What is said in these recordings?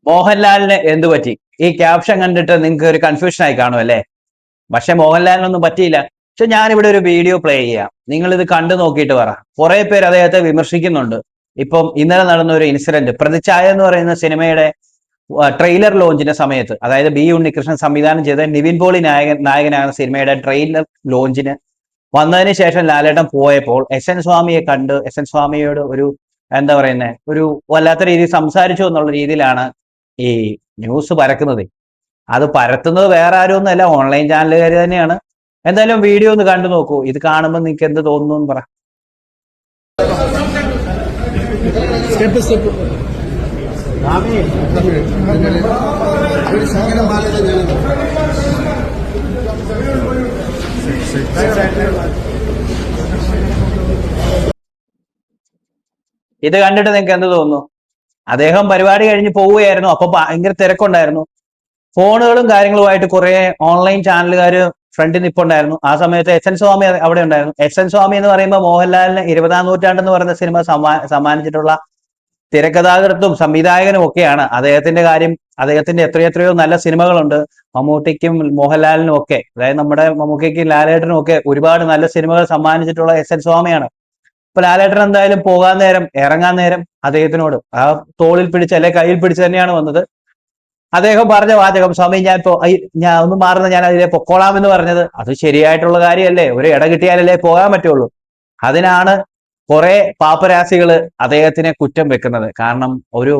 മോഹൻലാലിന് എന്ത് പറ്റി? ഈ ക്യാപ്ഷൻ കണ്ടിട്ട് നിങ്ങൾക്ക് ഒരു കൺഫ്യൂഷൻ ആയി കാണും അല്ലേ? പക്ഷെ മോഹൻലാലിനൊന്നും പറ്റിയില്ല. പക്ഷെ ഞാനിവിടെ ഒരു വീഡിയോ പ്ലേ ചെയ്യാം, നിങ്ങൾ ഇത് കണ്ടു നോക്കിയിട്ട് പറ. കുറെ പേര് അദ്ദേഹത്തെ വിമർശിക്കുന്നുണ്ട്. ഇപ്പം ഇന്നലെ നടന്ന ഒരു ഇൻസിഡന്റ്, പ്രതിച്ഛായ എന്ന് പറയുന്ന സിനിമയുടെ ട്രെയിലർ ലോഞ്ചിന്റെ സമയത്ത്, അതായത് ബി ഉണ്ണികൃഷ്ണൻ സംവിധാനം ചെയ്ത നിവിൻ പോളി നായകനാകുന്ന സിനിമയുടെ ട്രെയിലർ ലോഞ്ചിന് വന്നതിന് ശേഷം ലാലേട്ടൻ പോയപ്പോൾ എസ് എൻ സ്വാമിയെ കണ്ട് എസ് എൻ സ്വാമിയോട് ഒരു എന്താ പറയുന്നത്, ഒരു വല്ലാത്ത രീതിയിൽ സംസാരിച്ചു എന്നുള്ള രീതിയിലാണ് ഈ ന്യൂസ് പരക്കുന്നത്. അത് പരത്തുന്നത് വേറെ ആരും അല്ല, ഓൺലൈൻ ചാനലുകാർ തന്നെയാണ്. എന്തായാലും വീഡിയോ ഒന്ന് കണ്ടു നോക്കൂ. ഇത് കാണുമ്പോൾ നിങ്ങൾക്ക് എന്ത് തോന്നുന്നു എന്ന് പറ. ഇത് കണ്ടിട്ട് നിങ്ങൾക്ക് എന്ത് തോന്നുന്നു? അദ്ദേഹം പരിപാടി കഴിഞ്ഞ് പോവുകയായിരുന്നു. അപ്പൊ ഭയങ്കര തിരക്കുണ്ടായിരുന്നു. ഫോണുകളും കാര്യങ്ങളുമായിട്ട് കുറെ ഓൺലൈൻ ചാനലുകാർ ഫ്രണ്ടിൽ നിൽപ്പുണ്ടായിരുന്നു. ആ സമയത്ത് എസ് എൻ സ്വാമി അവിടെ ഉണ്ടായിരുന്നു. എസ് എൻ സ്വാമി എന്ന് പറയുമ്പോൾ മോഹൻലാലിന് 20-ാം നൂറ്റാണ്ട് എന്ന് പറയുന്ന സിനിമ സമ്മാനിച്ചിട്ടുള്ള തിരക്കഥാകൃത്തും സംവിധായകനും ഒക്കെയാണ്. അദ്ദേഹത്തിന്റെ കാര്യം, അദ്ദേഹത്തിന്റെ എത്രയെത്രയോ നല്ല സിനിമകളുണ്ട്. മമ്മൂട്ടിക്കും മോഹൻലാലിനും ഒക്കെ, അതായത് നമ്മുടെ മമ്മൂട്ടിക്കും ലാലേട്ടനും ഒക്കെ ഒരുപാട് നല്ല സിനിമകൾ സമ്മാനിച്ചിട്ടുള്ള എസ് എൻ സ്വാമിയാണ്. ഇപ്പൊ ലാലേട്ടൻ എന്തായാലും പോകാൻ നേരം, ഇറങ്ങാൻ നേരം അദ്ദേഹത്തിനോട് ആ തോളിൽ പിടിച്ച് അല്ലെ കയ്യിൽ പിടിച്ച് തന്നെയാണ് വന്നത്. അദ്ദേഹം പറഞ്ഞ വാചകം, സ്വാമി ഞാൻ ഒന്ന് മാറുന്ന, ഞാൻ അതിലെ പൊക്കോളാം എന്ന് പറഞ്ഞത്, അത് ശരിയായിട്ടുള്ള കാര്യമല്ലേ? ഒരു ഇട കിട്ടിയാലല്ലേ പോകാൻ പറ്റുള്ളൂ. അതിനാണ് കുറെ പാപ്പരാസികള് അദ്ദേഹത്തിനെ കുറ്റം വെക്കുന്നത്. കാരണം ഒരു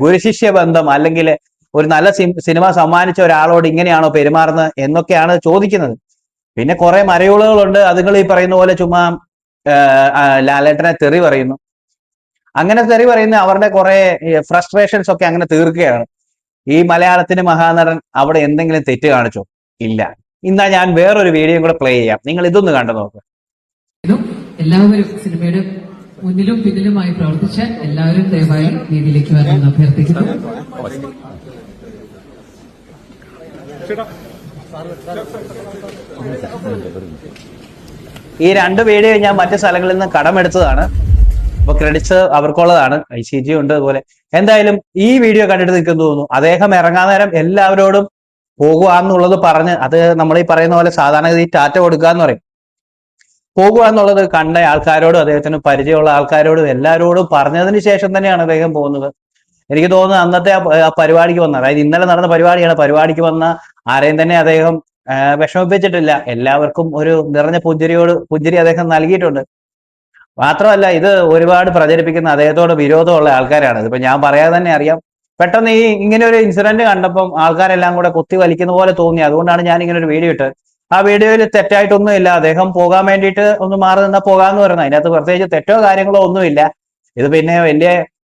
ഗുരുശിഷ്യ ബന്ധം അല്ലെങ്കിൽ ഒരു നല്ല സിനിമ സമ്മാനിച്ച ഒരാളോട് ഇങ്ങനെയാണോ പെരുമാറുന്നത് എന്നൊക്കെയാണ് ചോദിക്കുന്നത്. പിന്നെ കുറെ മരയുളകളുണ്ട്, അതുങ്ങൾ ഈ പറയുന്ന പോലെ ചുമ്മാ ലാലേട്ടനെ തെറി പറയുന്നു. അങ്ങനെ തെറി പറയുന്ന അവരുടെ കുറെ ഫ്രസ്ട്രേഷൻസ് ഒക്കെ അങ്ങനെ തീർക്കുകയാണ്. ഈ മലയാളത്തിന്റെ മഹാനടൻ അവിടെ എന്തെങ്കിലും തെറ്റ് കാണിച്ചോ? ഇല്ല. ഇന്നാ ഞാൻ വേറൊരു വീഡിയോ കൂടെ പ്ലേ ചെയ്യാം, നിങ്ങൾ ഇതൊന്ന് കണ്ടു നോക്കുക. എല്ലാവരും സിനിമയുടെ മുന്നിലും പിന്നിലുമായി പ്രവർത്തിച്ച എല്ലാവരും ദയവായി വേദിയിലേക്ക് വരണമെന്ന് അഭ്യർത്ഥിക്കുന്നു. ഈ രണ്ട് വീഡിയോ ഞാൻ മറ്റു സ്ഥലങ്ങളിൽ നിന്ന് കടമെടുത്തതാണ്. അപ്പൊ ക്രെഡിറ്റ്സ് അവർക്കുള്ളതാണ്. ICG ഉണ്ട് അതുപോലെ. എന്തായാലും ഈ വീഡിയോ കണ്ടിട്ട് നിങ്ങൾക്ക് തോന്നുന്നു? അദ്ദേഹം ഇറങ്ങാൻ നേരം എല്ലാവരോടും പോകുക എന്നുള്ളത് പറഞ്ഞ്, അത് നമ്മൾ ഈ പറയുന്ന പോലെ സാധാരണഗതി ടാറ്റ കൊടുക്കുക എന്ന് പറയും. പോകുക എന്നുള്ളത് കണ്ട ആൾക്കാരോടും അദ്ദേഹത്തിന് പരിചയമുള്ള ആൾക്കാരോടും എല്ലാവരോടും പറഞ്ഞതിന് ശേഷം തന്നെയാണ് അദ്ദേഹം പോകുന്നത്. എനിക്ക് തോന്നുന്നു അന്നത്തെ ആ പരിപാടിക്ക് വന്ന, അതായത് ഇന്നലെ നടന്ന പരിപാടിയാണ്, പരിപാടിക്ക് വന്ന ആരെയും തന്നെ അദ്ദേഹം വിഷമിപ്പിച്ചിട്ടില്ല. എല്ലാവർക്കും ഒരു നിറഞ്ഞ പുഞ്ചിരി അദ്ദേഹം നൽകിയിട്ടുണ്ട്. മാത്രമല്ല, ഇത് ഒരുപാട് പ്രചരിപ്പിക്കുന്ന അദ്ദേഹത്തോട് വിരോധമുള്ള ആൾക്കാരാണ്. ഇതിപ്പോ ഞാൻ പറയാതെ തന്നെ അറിയാം. പെട്ടെന്ന് ഇങ്ങനെ ഒരു ഇൻസിഡന്റ് കണ്ടപ്പം ആൾക്കാരെല്ലാം കൂടെ കുത്തി വലിക്കുന്ന പോലെ തോന്നി. അതുകൊണ്ടാണ് ഞാൻ ഇങ്ങനെ ഒരു വീഡിയോ ഇട്ടത്. ആ വീഡിയോയിൽ തെറ്റായിട്ടൊന്നുമില്ല. അദ്ദേഹം പോകാൻ വേണ്ടിയിട്ട് ഒന്ന് മാറി നിന്നാൽ പോകാന്ന് പറയുന്നത്, അതിനകത്ത് പ്രത്യേകിച്ച് തെറ്റോ കാര്യങ്ങളോ ഒന്നുമില്ല. ഇത് പിന്നെ വലിയ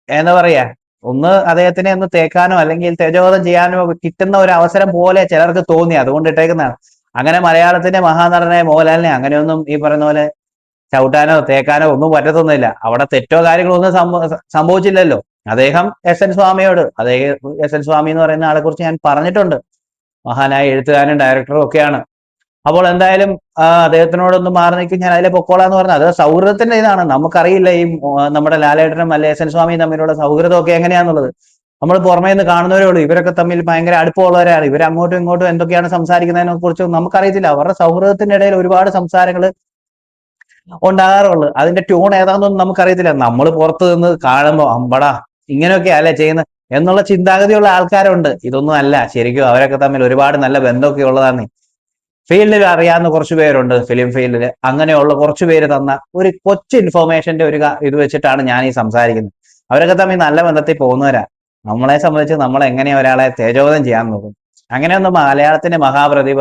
എന്താ പറയാ, ഒന്ന് അദ്ദേഹത്തിനെ ഒന്ന് തേക്കാനോ അല്ലെങ്കിൽ തേജോവധം ചെയ്യാനോ കിട്ടുന്ന ഒരു അവസരം പോലെ ചിലർക്ക് തോന്നി, അതുകൊണ്ട് ഇട്ടേക്കുന്നതാണ്. അങ്ങനെ മലയാളത്തിന്റെ മഹാനടനായ മോഹൻലാലിനെ അങ്ങനെയൊന്നും ഈ പറയുന്ന പോലെ ചവിട്ടാനോ തേക്കാനോ ഒന്നും പറ്റത്തൊന്നുമില്ല. അവിടെ തെറ്റോ കാര്യങ്ങളോ ഒന്നും സംഭവിച്ചില്ലല്ലോ. അദ്ദേഹം എസ് എൻ സ്വാമിയോട്, എസ് എൻ സ്വാമി എന്ന് പറയുന്ന ആളെ കുറിച്ച് ഞാൻ പറഞ്ഞിട്ടുണ്ട്, മഹാനായ എഴുത്തുകാരനും ഡയറക്ടറും ഒക്കെയാണ്. അപ്പോൾ എന്തായാലും അദ്ദേഹത്തിനോടൊന്ന് മാറി നിൽക്കും, ഞാൻ അതിലെ പൊക്കോളാന്ന് പറഞ്ഞത്, അത് സൗഹൃദത്തിന്റെ ഇതാണ്. നമുക്കറിയില്ല ഈ നമ്മുടെ ലാലേട്ടനും അല്ലെ എസ് എൻ സ്വാമിയും തമ്മിലുള്ള സൗഹൃദമൊക്കെ എങ്ങനെയാന്നുള്ളത്. നമ്മൾ പുറമേ നിന്ന് കാണുന്നവരേ ഉള്ളൂ. ഇവരൊക്കെ തമ്മിൽ ഭയങ്കര അടുപ്പമുള്ളവരാണ്. ഇവർ അങ്ങോട്ടും ഇങ്ങോട്ടും എന്തൊക്കെയാണ് സംസാരിക്കുന്നതിനെ കുറിച്ച് നമുക്കറിയത്തില്ല. അവരുടെ സൗഹൃദത്തിന്റെ ഇടയിൽ ഒരുപാട് സംസാരങ്ങൾ ഉണ്ടാകാറുള്ളു. അതിന്റെ ട്യൂൺ ഏതാണെന്നൊന്നും നമുക്കറിയത്തില്ല. നമ്മൾ പുറത്ത് നിന്ന് കാണുമ്പോൾ അമ്പടാ ഇങ്ങനെയൊക്കെയാ അല്ലെ ചെയ്യുന്നത് എന്നുള്ള ചിന്താഗതിയുള്ള ആൾക്കാരുണ്ട്. ഇതൊന്നും അല്ല ശരിക്കും. അവരൊക്കെ തമ്മിൽ ഒരുപാട് നല്ല ബന്ധമൊക്കെ ഉള്ളതാണ്. ഫീൽഡിൽ അറിയാവുന്ന കുറച്ചു പേരുണ്ട്, ഫിലിം ഫീൽഡിൽ. അങ്ങനെയുള്ള കുറച്ചു പേര് തന്ന ഒരു കൊച്ചു ഇൻഫോർമേഷന്റെ ഒരു ഇത് വെച്ചിട്ടാണ് ഞാൻ ഈ സംസാരിക്കുന്നത്. അവരൊക്കെ തമ്മിൽ നല്ല ബന്ധത്തിൽ പോകുന്നവരാ. നമ്മളെ സംബന്ധിച്ച് നമ്മൾ എങ്ങനെയാ ഒരാളെ തേജോവധം ചെയ്യാൻ നോക്കും? അങ്ങനെയൊന്നും മലയാളത്തിന്റെ മഹാപ്രതിഭ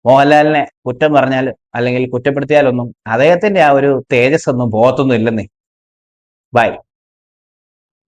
മോഹൻലാലിനെ കുറ്റം പറഞ്ഞാൽ അല്ലെങ്കിൽ കുറ്റപ്പെടുത്തിയാലൊന്നും അദ്ദേഹത്തിന്റെ ആ ഒരു തേജസ് ഒന്നും പോകത്തൊന്നും ഇല്ലെന്നേ. ബൈ.